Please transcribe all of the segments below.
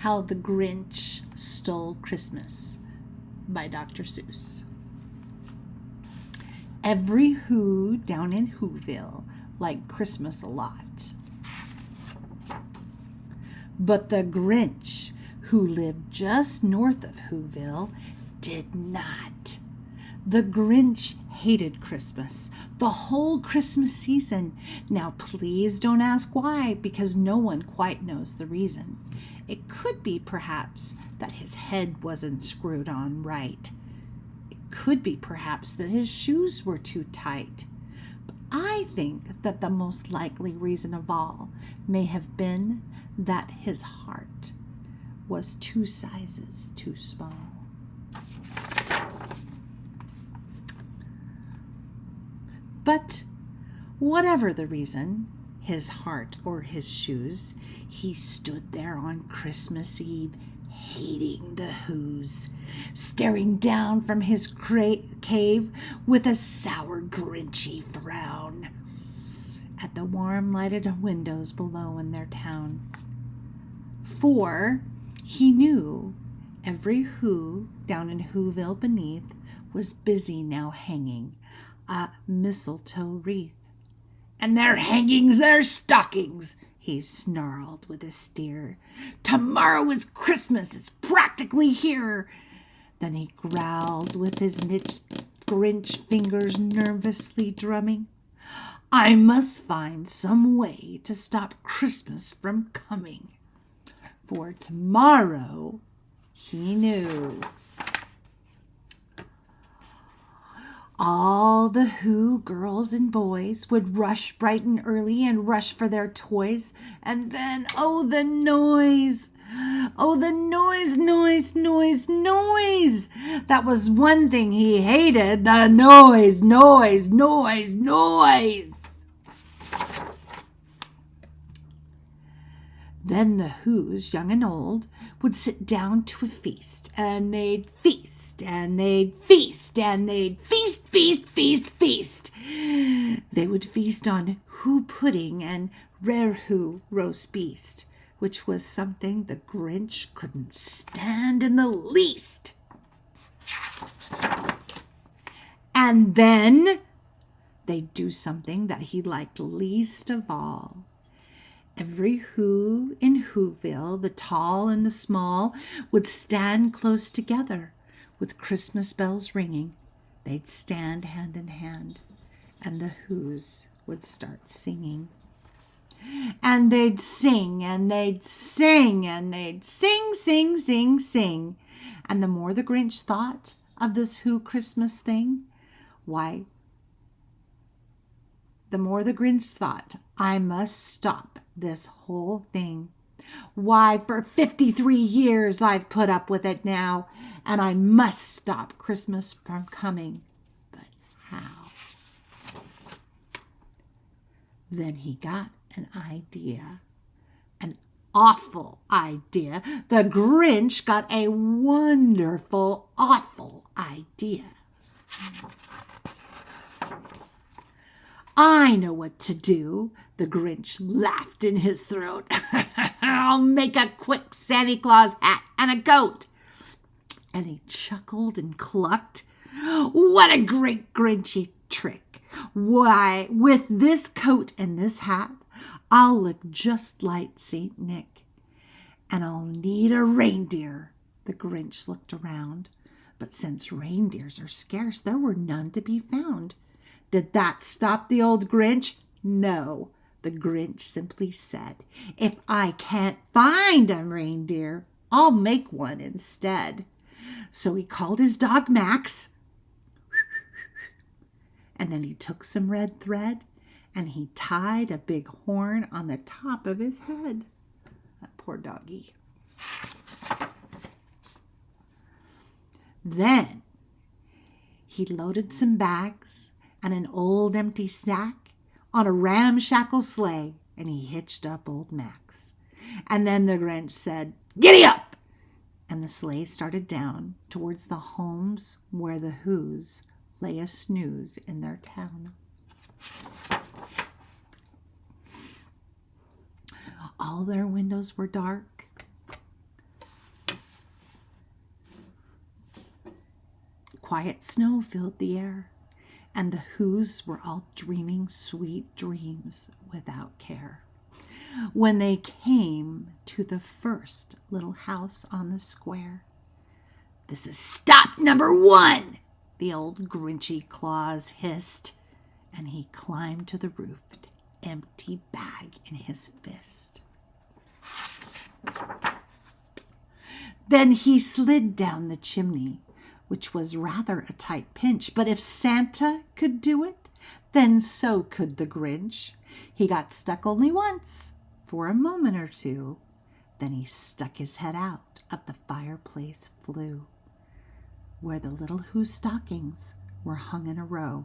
How the Grinch Stole Christmas by Dr. Seuss. Every Who down in Whoville liked Christmas a lot. But the Grinch, who lived just north of Whoville, did not. The Grinch hated Christmas, the whole Christmas season. Now, please don't ask why, because no one quite knows the reason. It could be, perhaps, that his head wasn't screwed on right. It could be, perhaps, that his shoes were too tight. But I think that the most likely reason of all may have been that his heart was 2 sizes too small. But whatever the reason, his heart or his shoes, he stood there on Christmas Eve, hating the Whos, staring down from his cave with a sour, grinchy frown at the warm lighted windows below in their town. For he knew every Who down in Whoville beneath was busy now hanging a mistletoe wreath. And they're hanging their stockings, he snarled with a sneer. Tomorrow is Christmas, it's practically here. Then he growled with his Grinch fingers nervously drumming. I must find some way to stop Christmas from coming. For tomorrow, he knew, all the Who girls and boys would rush bright and early and rush for their toys. And then, oh, the noise! Oh, the noise, noise, noise, noise! That was one thing he hated, the noise, noise, noise, noise! Then the Whos, young and old, would sit down to a feast, and they'd feast, and they'd feast, and they'd feast, feast, feast, feast. They would feast on Who pudding and rare Who roast beast, which was something the Grinch couldn't stand in the least. And then they'd do something that he liked least of all. Every Who in Whoville, the tall and the small, would stand close together with Christmas bells ringing. They'd stand hand in hand, and the Whos would start singing. And they'd sing, and they'd sing, and they'd sing, sing, sing, sing. And the more the Grinch thought of this Who Christmas thing, why, the more the Grinch thought, I must stop this whole thing. Why, for 53 years I've put up with it now, and I must stop Christmas from coming. But how? Then he got an idea, an awful idea. The Grinch got a wonderful, awful idea. I know what to do, the Grinch laughed in his throat. I'll make a quick Santa Claus hat and a coat. And he chuckled and clucked. What a great Grinchy trick. Why, with this coat and this hat, I'll look just like Saint Nick. And I'll need a reindeer. The Grinch looked around. But since reindeers are scarce, there were none to be found. Did that stop the old Grinch? No, the Grinch simply said, if I can't find a reindeer, I'll make one instead. So he called his dog Max, and then he took some red thread, and he tied a big horn on the top of his head. That poor doggy. Then he loaded some bags and an old empty sack on a ramshackle sleigh, and he hitched up old Max. And then the Grinch said, "Giddy up!" And the sleigh started down towards the homes where the Whos lay a snooze in their town. All their windows were dark. quiet snow filled the air, and the Whos were all dreaming sweet dreams without care. When they came to the first little house on the square, "This is stop number 1," the old Grinchy Claus hissed, and he climbed to the roof, empty bag in his fist. Then he slid down the chimney, which was rather a tight pinch, but if Santa could do it, then so could the Grinch. He got stuck only once, for a moment or two. Then he stuck his head out of the fireplace flue, where the little Who stockings were hung in a row.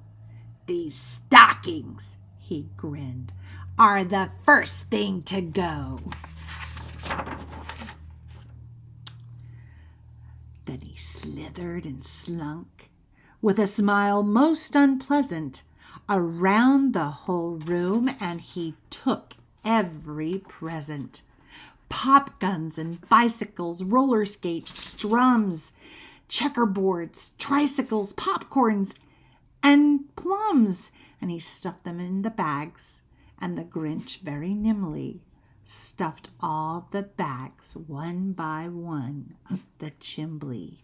"These stockings," he grinned, "are the first thing to go." Then he slithered and slunk, with a smile most unpleasant, around the whole room, and he took every present. Pop guns and bicycles, roller skates, drums, checkerboards, tricycles, popcorns, and plums, and he stuffed them in the bags, and the Grinch very nimbly stuffed all the bags one by one up the chimbley.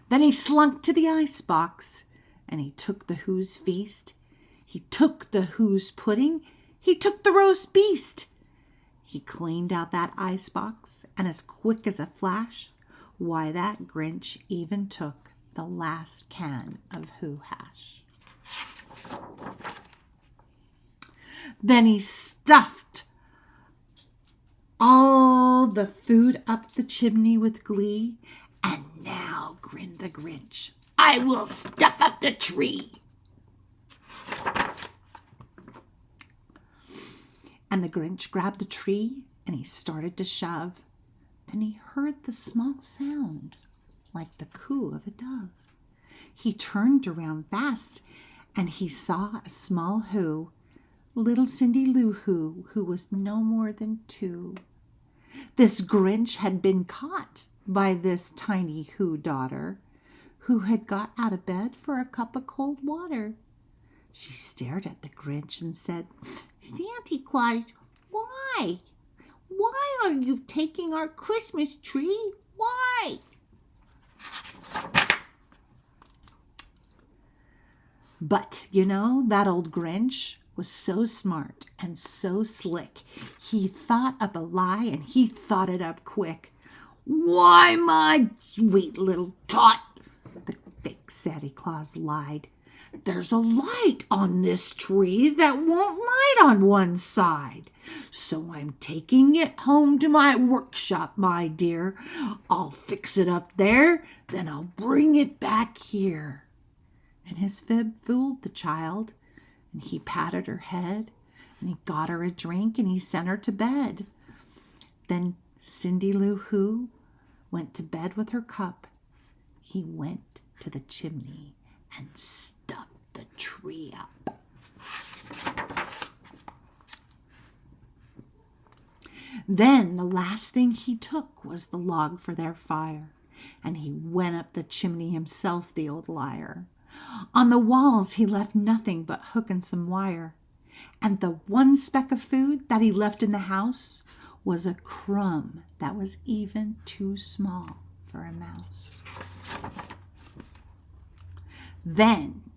Then he slunk to the icebox, and he took the Who's feast. He took the Who's pudding. He took the roast beast. He cleaned out that icebox, and as quick as a flash, why, that Grinch even took the last can of Who hash. Then he stuffed all the food up the chimney with glee. "And now," grinned the Grinch, "I will stuff up the tree." And the Grinch grabbed the tree and he started to shove. Then he heard the small sound like the coo of a dove. He turned around fast and he saw a small Who, little Cindy Lou Who was no more than 2. This Grinch had been caught by this tiny Who daughter, who had got out of bed for a cup of cold water. She stared at the Grinch and said, "Santa Claus, why? Why are you taking our Christmas tree? Why?" But, that old Grinch was so smart and so slick. He thought up a lie, and he thought it up quick. "Why, my sweet little tot," the fake Santa Claus lied, "there's a light on this tree that won't light on one side. So I'm taking it home to my workshop, my dear. I'll fix it up there, then I'll bring it back here." And his fib fooled the child, and he patted her head, and he got her a drink, and he sent her to bed. Then Cindy Lou Who went to bed with her cup. He went to the chimney and stuffed the tree up. Then the last thing he took was the log for their fire, and he went up the chimney himself, the old liar. On the walls he left nothing but hook and some wire, and the one speck of food that he left in the house was a crumb that was even too small for a mouse. Then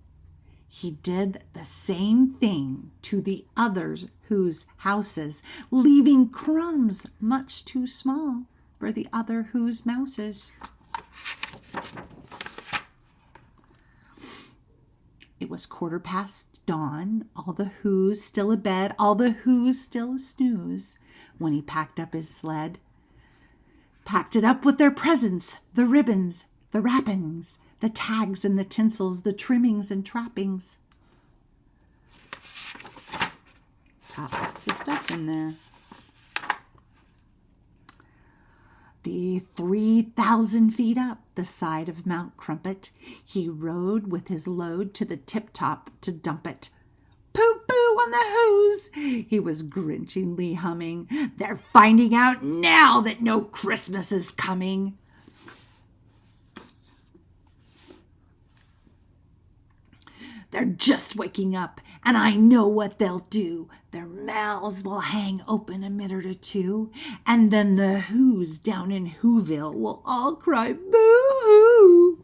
he did the same thing to the others Whose houses, leaving crumbs much too small for the other Whose mouses. It was 1:15 dawn, all the Whos still abed, all the Whos still a snooze, when he packed up his sled. Packed it up with their presents, the ribbons, the wrappings, the tags and the tinsels, the trimmings and trappings. Got lots of stuff in there. The 3,000 feet up the side of Mount Crumpet, he rode with his load to the tip-top to dump it. "Pooh-pooh on the Whos," he was grinchingly humming. "They're finding out now that no Christmas is coming." They're just waking up, and I know what they'll do. Their mouths will hang open a minute or two, and then the Who's down in Whoville will all cry boo-hoo.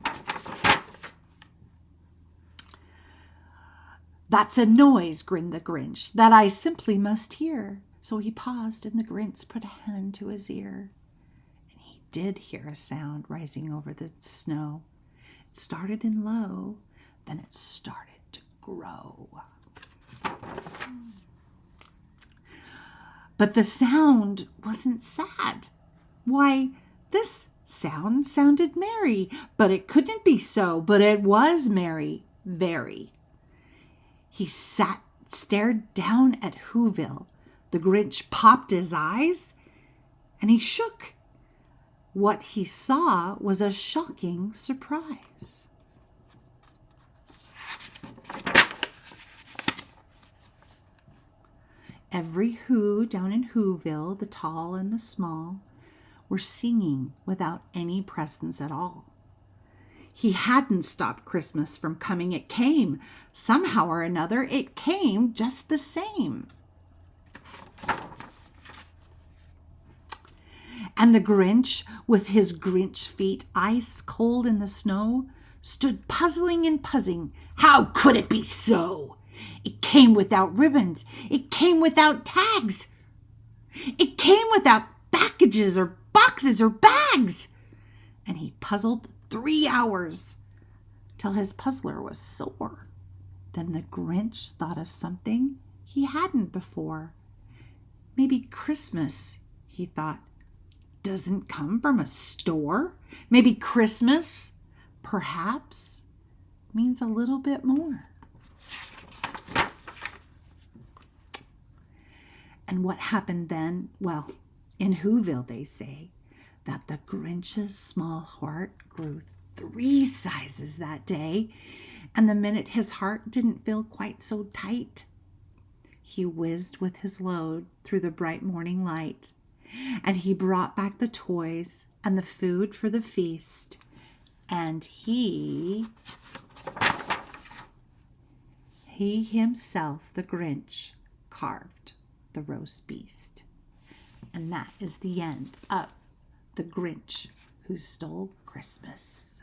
That's a noise, grinned the Grinch, that I simply must hear. So he paused, and the Grinch put a hand to his ear. And he did hear a sound rising over the snow. It started in low, then it started to grow. But the sound wasn't sad. Why, this sound sounded merry, but it couldn't be so, but it was merry, very. He stared down at Whoville. The Grinch popped his eyes, and he shook. What he saw was a shocking surprise. Every Who down in Whoville, the tall and the small, were singing without any presents at all. He hadn't stopped Christmas from coming. It came. Somehow or another, it came just the same. And the Grinch, with his Grinch feet ice cold in the snow, stood puzzling and puzzing. How could it be so? It came without ribbons. It came without tags. It came without packages or boxes or bags. And he puzzled 3 hours till his puzzler was sore. Then the Grinch thought of something he hadn't before. Maybe Christmas, he thought, doesn't come from a store. Maybe Christmas, perhaps, means a little bit more. And what happened then? Well, in Whoville, they say that the Grinch's small heart grew 3 sizes that day, and the minute his heart didn't feel quite so tight, he whizzed with his load through the bright morning light, and he brought back the toys and the food for the feast, and he himself, the Grinch, carved the roast beast. And that is the end of The Grinch Who Stole Christmas.